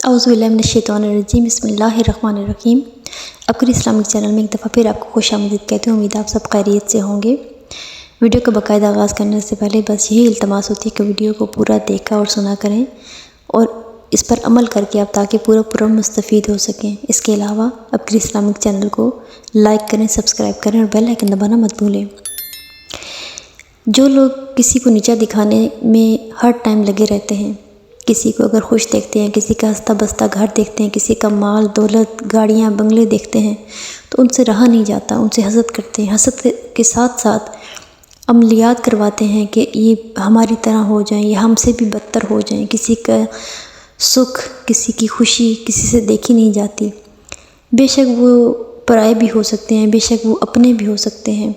اعوذ باللہ من الشیطان الرجیم، بسم اللہ الرحمن الرحیم۔ ابکری اسلامک چینل میں ایک دفعہ پھر آپ کو خوش آمدید کہتے ہیں۔ امید آپ سب خیریت سے ہوں گے۔ ویڈیو کا باقاعدہ آغاز کرنے سے پہلے بس یہی التماس ہوتی ہے کہ ویڈیو کو پورا دیکھا اور سنا کریں اور اس پر عمل کر کے آپ تاکہ پورا مستفید ہو سکیں۔ اس کے علاوہ ابکری اسلامک چینل کو لائک کریں، سبسکرائب کریں اور بیل آئیکن دبانا مت بھولیں۔ جو لوگ کسی کو نیچا دکھانے میں ہر ٹائم لگے رہتے ہیں، کسی کو اگر خوش دیکھتے ہیں، کسی کا ہنستا بستا گھر دیکھتے ہیں، کسی کا مال دولت گاڑیاں بنگلے دیکھتے ہیں تو ان سے رہا نہیں جاتا، ان سے حسد کرتے ہیں۔ حسد کے ساتھ ساتھ عملیات کرواتے ہیں کہ یہ ہماری طرح ہو جائیں یا ہم سے بھی بدتر ہو جائیں۔ کسی کا سکھ، کسی کی خوشی کسی سے دیکھی نہیں جاتی۔ بے شک وہ پرائے بھی ہو سکتے ہیں، بے شک وہ اپنے بھی ہو سکتے ہیں۔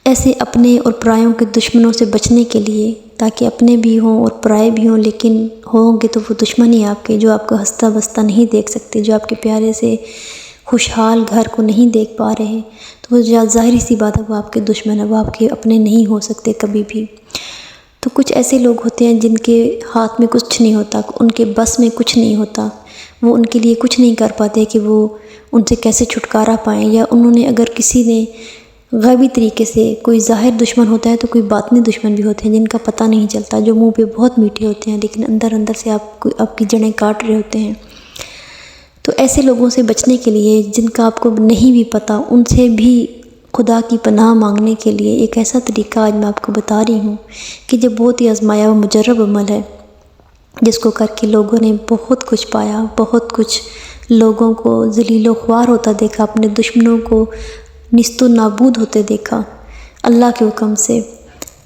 ایسے اپنے اور پرایوں کے دشمنوں سے بچنے کے لیے، تاکہ اپنے بھی ہوں اور پرائے بھی ہوں، لیکن ہوں گے تو وہ دشمن ہی آپ کے، جو آپ کا ہنستا بستا نہیں دیکھ سکتے، جو آپ کے پیارے سے خوشحال گھر کو نہیں دیکھ پا رہے، تو وہ ظاہری سی بات ہے وہ آپ کے دشمن ہے، وہ آپ کے اپنے نہیں ہو سکتے کبھی بھی۔ تو کچھ ایسے لوگ ہوتے ہیں جن کے ہاتھ میں کچھ نہیں ہوتا، ان کے بس میں کچھ نہیں ہوتا، وہ ان کے لیے کچھ نہیں کر پاتے کہ وہ ان سے کیسے چھٹکارا پائیں، یا انہوں نے اگر کسی نے غیبی طریقے سے، کوئی ظاہر دشمن ہوتا ہے تو کوئی باطنی دشمن بھی ہوتے ہیں جن کا پتہ نہیں چلتا، جو منہ پہ بہت میٹھے ہوتے ہیں لیکن اندر سے آپ کی جڑیں کاٹ رہے ہوتے ہیں۔ تو ایسے لوگوں سے بچنے کے لیے، جن کا آپ کو نہیں بھی پتہ، ان سے بھی خدا کی پناہ مانگنے کے لیے ایک ایسا طریقہ آج میں آپ کو بتا رہی ہوں کہ جو بہت ہی آزمایا و مجرب عمل ہے، جس کو کر کے لوگوں نے بہت کچھ پایا، بہت کچھ لوگوں کو ذلیل و خوار ہوتا دیکھا، اپنے دشمنوں کو نیست و نابود ہوتے دیکھا۔ اللہ کے حکم سے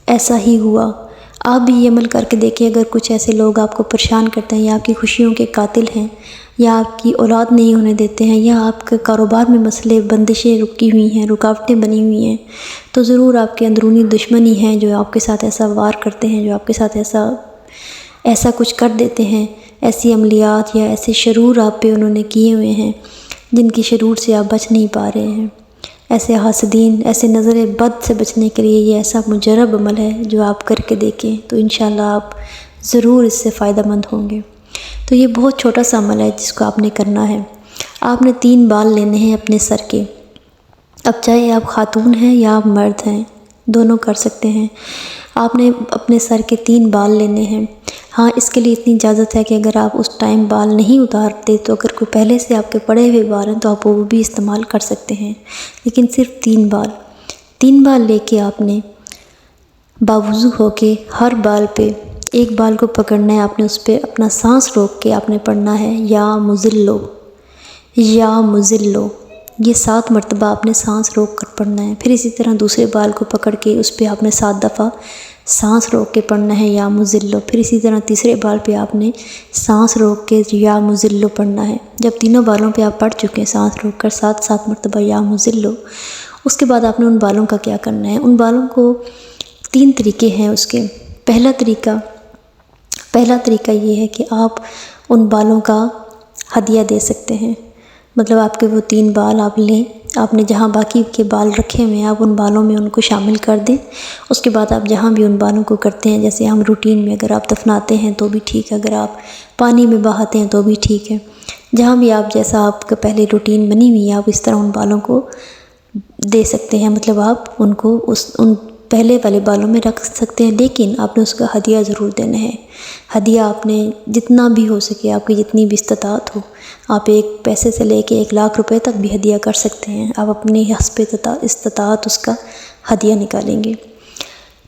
ایسا ہی ہوا۔ آپ بھی یہ عمل کر کے دیکھیں۔ اگر کچھ ایسے لوگ آپ کو پریشان کرتے ہیں، یا آپ کی خوشیوں کے قاتل ہیں، یا آپ کی اولاد نہیں ہونے دیتے ہیں، یا آپ کے کاروبار میں مسئلے بندشیں رکی ہوئی ہیں، رکاوٹیں بنی ہوئی ہیں، تو ضرور آپ کے اندرونی دشمن ہی ہیں جو آپ کے ساتھ ایسا وار کرتے ہیں، جو آپ کے ساتھ ایسا کچھ کر دیتے ہیں، ایسی عملیات یا ایسے شرور آپ پہ انہوں نے کیے ہوئے ہیں جن کی شرور سے آپ بچ نہیں پا رہے ہیں۔ ایسے حاسدین، ایسے نظر بد سے بچنے کے لیے یہ ایسا مجرب عمل ہے جو آپ کر کے دیکھیں تو انشاءاللہ آپ ضرور اس سے فائدہ مند ہوں گے۔ تو یہ بہت چھوٹا سا عمل ہے جس کو آپ نے کرنا ہے۔ آپ نے 3 بال لینے ہیں اپنے سر کے۔ اب چاہے آپ خاتون ہیں یا آپ مرد ہیں، دونوں کر سکتے ہیں۔ آپ نے اپنے سر کے 3 بال لینے ہیں۔ ہاں، اس کے لیے اتنی اجازت ہے کہ اگر آپ اس ٹائم بال نہیں اتارتے تو اگر کوئی پہلے سے آپ کے پڑے ہوئے بال ہیں تو آپ وہ بھی استعمال کر سکتے ہیں، لیکن صرف 3 بال لے کے آپ نے باوضو ہو کے ہر بال پہ ایک بال کو پکڑنا ہے۔ آپ نے اس پہ اپنا سانس روک کے آپ نے پڑھنا ہے یا مذلو یا مذلو، یہ 7 مرتبہ آپ نے سانس روک کر پڑھنا ہے۔ پھر اسی طرح دوسرے بال کو پکڑ کے اس پہ آپ نے 7 دفعہ سانس روک کے پڑھنا ہے یا مذلو، پھر اسی طرح تیسرے بال پہ آپ نے سانس روک کے یا مذلو پڑھنا ہے۔ جب تینوں بالوں پہ آپ پڑھ چکے ہیں سانس روک کر 7 مرتبہ یا مذلو، اس کے بعد آپ نے ان بالوں کا کیا کرنا ہے؟ ان بالوں کو 3 طریقے ہیں اس کے۔ پہلا طریقہ یہ ہے کہ آپ ان بالوں کا ہدیہ دے سکتے ہیں، مطلب آپ کے وہ 3 بال آپ لیں، آپ نے جہاں باقی کے بال رکھے ہوئے ہیں آپ ان بالوں میں ان کو شامل کر دیں۔ اس کے بعد آپ جہاں بھی ان بالوں کو کرتے ہیں، جیسے ہم روٹین میں اگر آپ دفناتے ہیں تو بھی ٹھیک ہے، اگر آپ پانی میں بہاتے ہیں تو بھی ٹھیک ہے، جہاں بھی آپ جیسا آپ کا پہلے روٹین بنی ہوئی ہے آپ اس طرح ان بالوں کو دے سکتے ہیں، مطلب آپ ان کو ان پہلے والے بالوں میں رکھ سکتے ہیں، لیکن آپ نے اس کا ہدیہ ضرور دینا ہے۔ ہدیہ آپ نے جتنا بھی ہو سکے، آپ کی جتنی بھی استطاعت ہو، آپ 1 پیسے سے لے کے 1 لاکھ روپے تک بھی ہدیہ کر سکتے ہیں۔ آپ اپنی حسب استطاعت اس کا ہدیہ نکالیں گے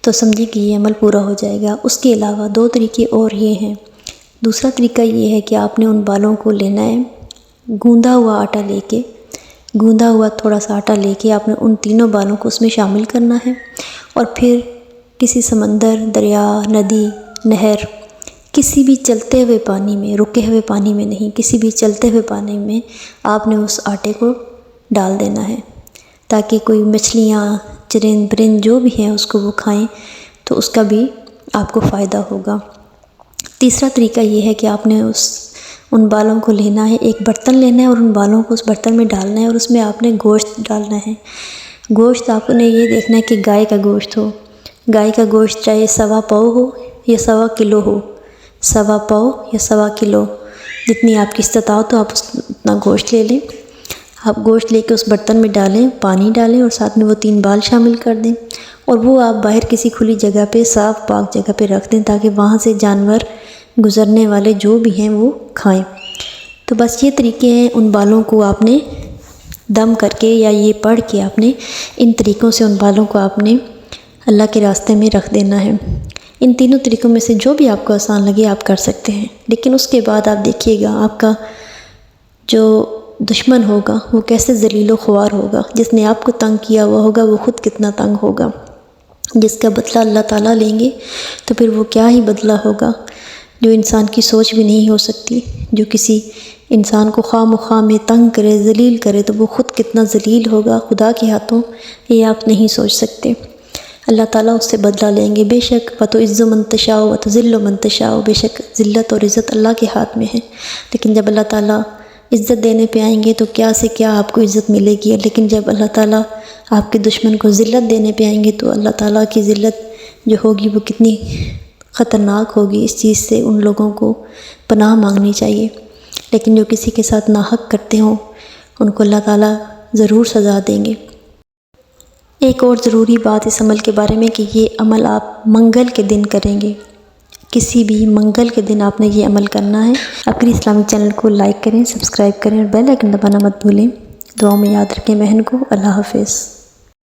تو سمجھیں کہ یہ عمل پورا ہو جائے گا۔ اس کے علاوہ 2 طریقے اور یہ ہیں۔ دوسرا طریقہ یہ ہے کہ آپ نے ان بالوں کو لینا ہے، گوندا ہوا آٹا لے کے، گوندا ہوا تھوڑا سا آٹا لے کے آپ نے ان تینوں بالوں کو اس میں شامل کرنا ہے، اور پھر کسی سمندر، دریا، ندی، نہر، کسی بھی چلتے ہوئے پانی میں، رکے ہوئے پانی میں نہیں، کسی بھی چلتے ہوئے پانی میں آپ نے اس آٹے کو ڈال دینا ہے، تاکہ کوئی مچھلیاں، چرند پرند جو بھی ہیں اس کو وہ کھائیں تو اس کا بھی آپ کو فائدہ ہوگا۔ تیسرا طریقہ یہ ہے کہ آپ نے ان بالوں کو لینا ہے، ایک برتن لینا ہے اور ان بالوں کو اس برتن میں ڈالنا ہے، اور اس میں آپ نے گوشت ڈالنا ہے۔ گوشت آپ نے یہ دیکھنا ہے کہ گائے کا گوشت ہو۔ گائے کا گوشت چاہے 1.25 پاؤ ہو یا 1.25 کلو ہو، 1.25 پاؤ یا 1.25 کلو، جتنی آپ کی استطاعت ہو آپ اتنا گوشت لے لیں۔ آپ گوشت لے کے اس برتن میں ڈالیں، پانی ڈالیں اور ساتھ میں وہ 3 بال شامل کر دیں، اور وہ آپ باہر کسی کھلی جگہ پہ، صاف پاک جگہ پہ رکھ دیں تاکہ وہاں سے جانور گزرنے والے جو بھی ہیں وہ کھائیں۔ تو بس یہ طریقے ہیں، ان بالوں کو آپ نے دم کر کے یا یہ پڑھ کے آپ نے ان طریقوں سے ان بالوں کو آپ نے اللہ کے راستے میں رکھ دینا ہے۔ ان تینوں طریقوں میں سے جو بھی آپ کو آسان لگے آپ کر سکتے ہیں، لیکن اس کے بعد آپ دیکھیے گا آپ کا جو دشمن ہوگا وہ کیسے ذلیل و خوار ہوگا، جس نے آپ کو تنگ کیا ہوا ہوگا وہ خود کتنا تنگ ہوگا۔ جس کا بدلہ اللہ تعالیٰ لیں گے تو پھر وہ کیا ہی بدلہ ہوگا، جو انسان کی سوچ بھی نہیں ہو سکتی۔ جو کسی انسان کو خواہ مخواہ میں تنگ کرے، ذلیل کرے، تو وہ خود کتنا ذلیل ہوگا خدا کے ہاتھوں، یہ آپ نہیں سوچ سکتے۔ اللہ تعالیٰ اس سے بدلہ لیں گے بے شک۔ وَتُعِزُّ مَن تَشَاءُ وَتُذِلُّ مَن تَشَاءُ، بے شک ذلت اور عزت اللہ کے ہاتھ میں ہے، لیکن جب اللہ تعالیٰ عزت دینے پہ آئیں گے تو کیا سے کیا آپ کو عزت ملے گی، لیکن جب اللہ تعالیٰ آپ کے دشمن کو ذلت دینے پہ آئیں گے تو اللہ تعالیٰ کی ذلت جو ہوگی وہ کتنی خطرناک ہوگی۔ اس چیز سے ان لوگوں کو پناہ مانگنی چاہیے، لیکن جو کسی کے ساتھ ناحق کرتے ہوں ان کو اللہ تعالیٰ ضرور سزا دیں گے۔ ایک اور ضروری بات اس عمل کے بارے میں کہ یہ عمل آپ منگل کے دن کریں گے، کسی بھی منگل کے دن آپ نے یہ عمل کرنا ہے۔ اپنی اسلامک چینل کو لائک کریں، سبسکرائب کریں اور بیل آئیکن دبانا مت بھولیں۔ دعاؤں میں یاد رکھیں بہن کو۔ اللہ حافظ۔